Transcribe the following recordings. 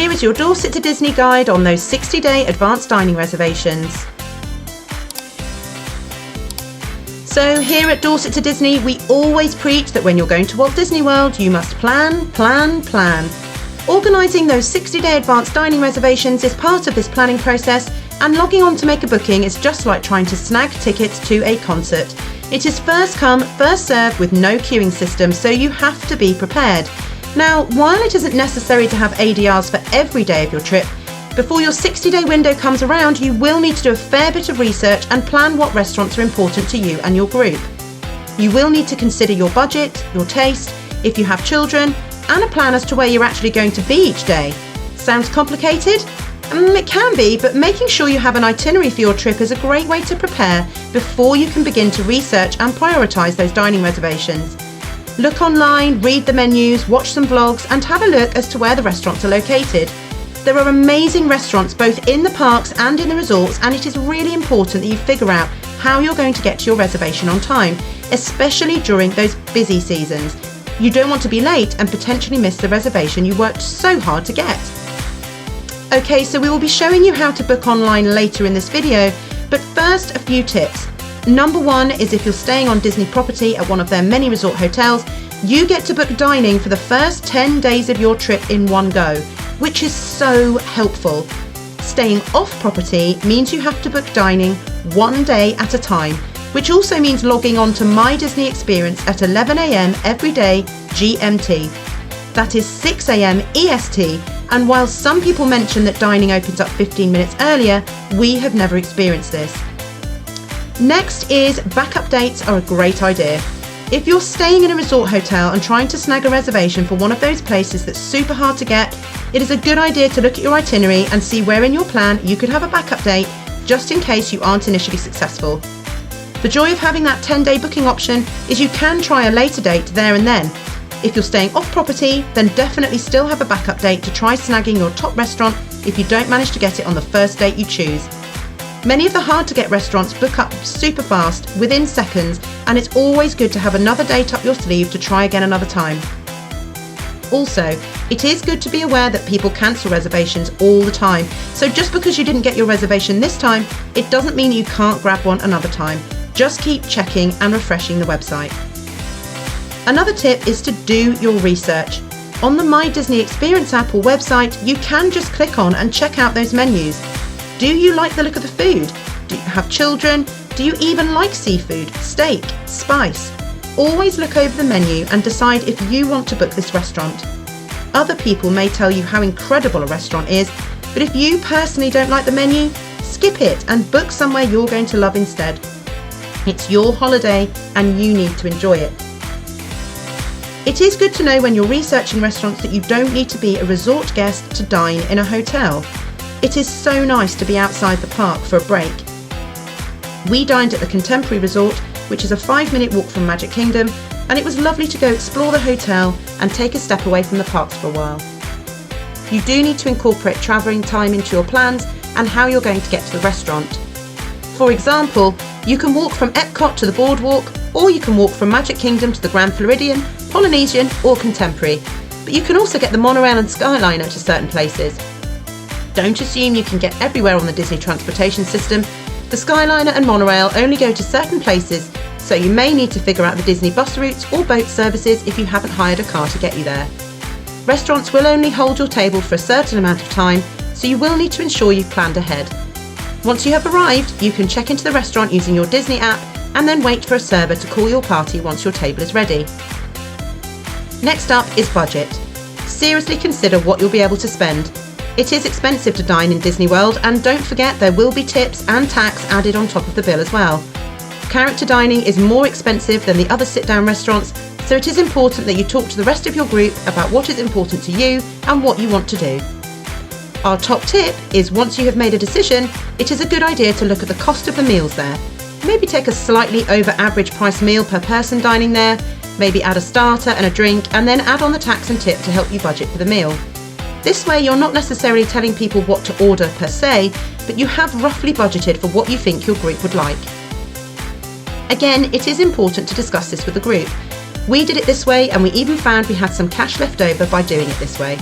Here is your Dorset to Disney guide on those 60-day advanced dining reservations. So here at Dorset to Disney, we always preach that when you're going to Walt Disney World, you must plan, plan, plan. Organising those 60-day advanced dining reservations is part of this planning process, and logging on to make a booking is just like trying to snag tickets to a concert. It is first come, first served with no queuing system, so you have to be prepared. Now, while it isn't necessary to have ADRs for every day of your trip, before your 60-day window comes around, you will need to do a fair bit of research and plan what restaurants are important to you and your group. You will need to consider your budget, your taste, if you have children, and a plan as to where you're actually going to be each day. Sounds complicated? It can be, but making sure you have an itinerary for your trip is a great way to prepare before you can begin to research and prioritise those dining reservations. Look online, read the menus, watch some vlogs, and have a look as to where the restaurants are located. There are amazing restaurants both in the parks and in the resorts, and it is really important that you figure out how you're going to get to your reservation on time, especially during those busy seasons. You don't want to be late and potentially miss the reservation you worked so hard to get. Okay, so we will be showing you how to book online later in this video, but first a few tips. Number one is if you're staying on Disney property at one of their many resort hotels, you get to book dining for the first 10 days of your trip in one go, which is so helpful. Staying off property means you have to book dining one day at a time, which also means logging on to My Disney Experience at 11 AM every day GMT. That is 6 AM EST, and while some people mention that dining opens up 15 minutes earlier, we have never experienced this. Next is backup dates are a great idea. If you're staying in a resort hotel and trying to snag a reservation for one of those places that's super hard to get, it is a good idea to look at your itinerary and see where in your plan you could have a backup date just in case you aren't initially successful. The joy of having that 10-day booking option is you can try a later date there and then. If you're staying off property, then definitely still have a backup date to try snagging your top restaurant if you don't manage to get it on the first date you choose. Many of the hard-to-get restaurants book up super fast, within seconds, and it's always good to have another date up your sleeve to try again another time. Also, it is good to be aware that people cancel reservations all the time, so just because you didn't get your reservation this time, it doesn't mean you can't grab one another time. Just keep checking and refreshing the website. Another tip is to do your research. On the My Disney Experience app or website, you can just click on and check out those menus. Do you like the look of the food? Do you have children? Do you even like seafood, steak, spice? Always look over the menu and decide if you want to book this restaurant. Other people may tell you how incredible a restaurant is, but if you personally don't like the menu, skip it and book somewhere you're going to love instead. It's your holiday and you need to enjoy it. It is good to know when you're researching restaurants that you don't need to be a resort guest to dine in a hotel. It is so nice to be outside the park for a break. We dined at the Contemporary Resort, which is a 5-minute walk from Magic Kingdom, and it was lovely to go explore the hotel and take a step away from the parks for a while. You do need to incorporate travelling time into your plans and how you're going to get to the restaurant. For example, you can walk from Epcot to the Boardwalk, or you can walk from Magic Kingdom to the Grand Floridian, Polynesian or Contemporary, but you can also get the monorail and Skyliner to certain places. Don't assume you can get everywhere on the Disney transportation system. The Skyliner and monorail only go to certain places, so you may need to figure out the Disney bus routes or boat services if you haven't hired a car to get you there. Restaurants will only hold your table for a certain amount of time, so you will need to ensure you've planned ahead. Once you have arrived, you can check into the restaurant using your Disney app and then wait for a server to call your party once your table is ready. Next up is budget. Seriously consider what you'll be able to spend. It is expensive to dine in Disney World, and don't forget there will be tips and tax added on top of the bill as well. Character dining is more expensive than the other sit-down restaurants, so it is important that you talk to the rest of your group about what is important to you and what you want to do. Our top tip is once you have made a decision, it is a good idea to look at the cost of the meals there. Maybe take a slightly over average price meal per person dining there, maybe add a starter and a drink, and then add on the tax and tip to help you budget for the meal. This way you're not necessarily telling people what to order per se, but you have roughly budgeted for what you think your group would like. Again, it is important to discuss this with the group. We did it this way, and we even found we had some cash left over by doing it this way.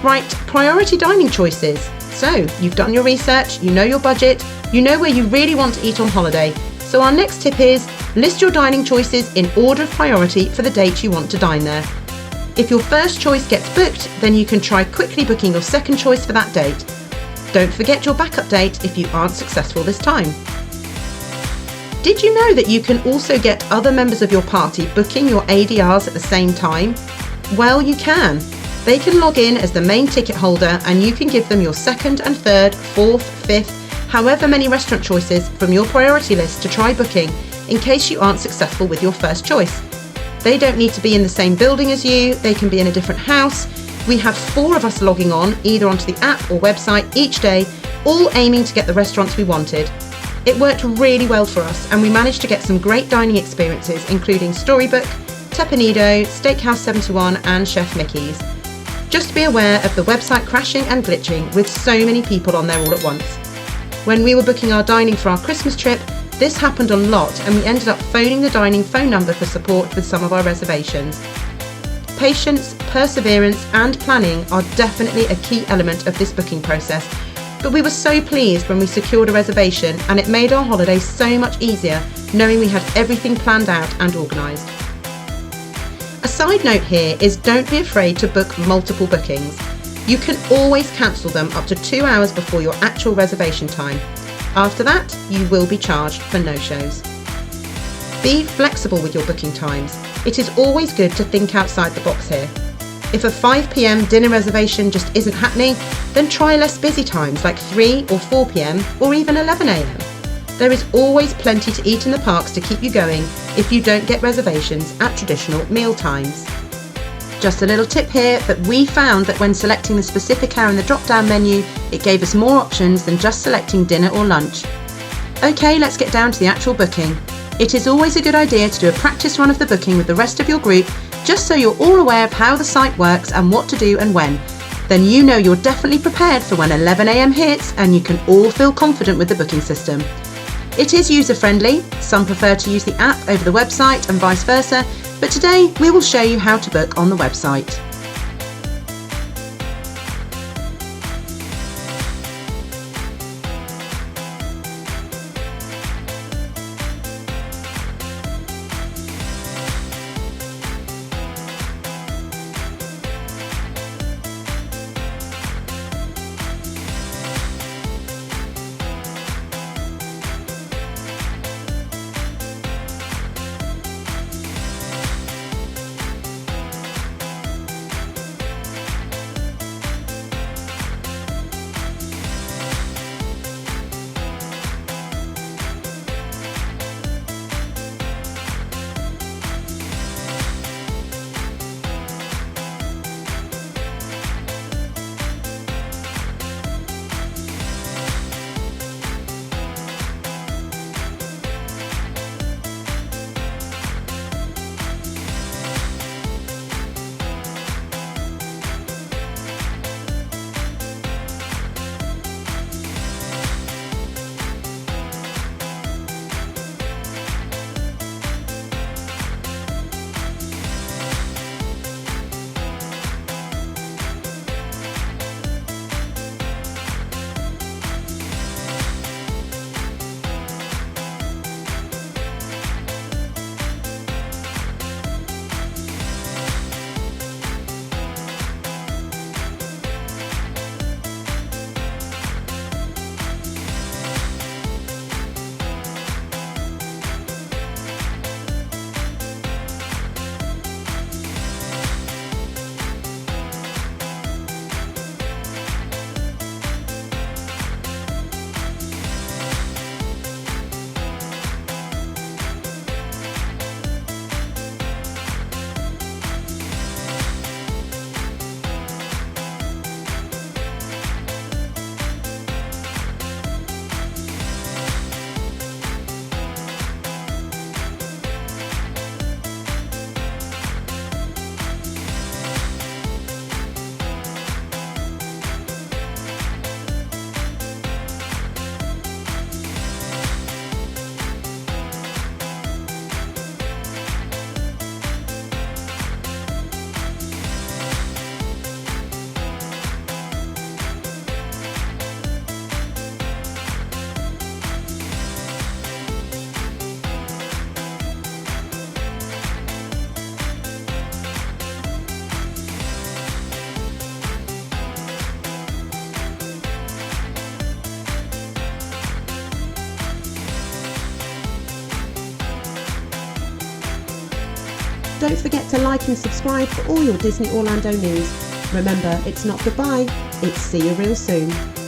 Right, priority dining choices. So, you've done your research, you know your budget, you know where you really want to eat on holiday. So our next tip is, list your dining choices in order of priority for the date you want to dine there. If your first choice gets booked, then you can try quickly booking your second choice for that date. Don't forget your backup date if you aren't successful this time. Did you know that you can also get other members of your party booking your ADRs at the same time? Well, you can. They can log in as the main ticket holder and you can give them your second and third, fourth, fifth, however many restaurant choices from your priority list to try booking in case you aren't successful with your first choice. They don't need to be in the same building as you, they can be in a different house. We had 4 of us logging on, either onto the app or website each day, all aiming to get the restaurants we wanted. It worked really well for us and we managed to get some great dining experiences including Storybook, Tepanido, Steakhouse 71 and Chef Mickey's. Just be aware of the website crashing and glitching with so many people on there all at once. When we were booking our dining for our Christmas trip, this happened a lot and we ended up phoning the dining phone number for support with some of our reservations. Patience, perseverance and planning are definitely a key element of this booking process, but we were so pleased when we secured a reservation and it made our holiday so much easier knowing we had everything planned out and organised. A side note here is don't be afraid to book multiple bookings. You can always cancel them up to 2 hours before your actual reservation time. After that, you will be charged for no-shows. Be flexible with your booking times. It is always good to think outside the box here. If a 5 p.m. dinner reservation just isn't happening, then try less busy times like 3 or 4 p.m. or even 11 a.m. There is always plenty to eat in the parks to keep you going if you don't get reservations at traditional meal times. Just a little tip here, but we found that when selecting the specific hour in the drop-down menu, it gave us more options than just selecting dinner or lunch. Okay, let's get down to the actual booking. It is always a good idea to do a practice run of the booking with the rest of your group, just so you're all aware of how the site works and what to do and when. Then you know you're definitely prepared for when 11 a.m. hits and you can all feel confident with the booking system. It is user-friendly, some prefer to use the app over the website and vice versa, but today we will show you how to book on the website. Don't forget to like and subscribe for all your Disney Orlando news. Remember, it's not goodbye, it's see you real soon.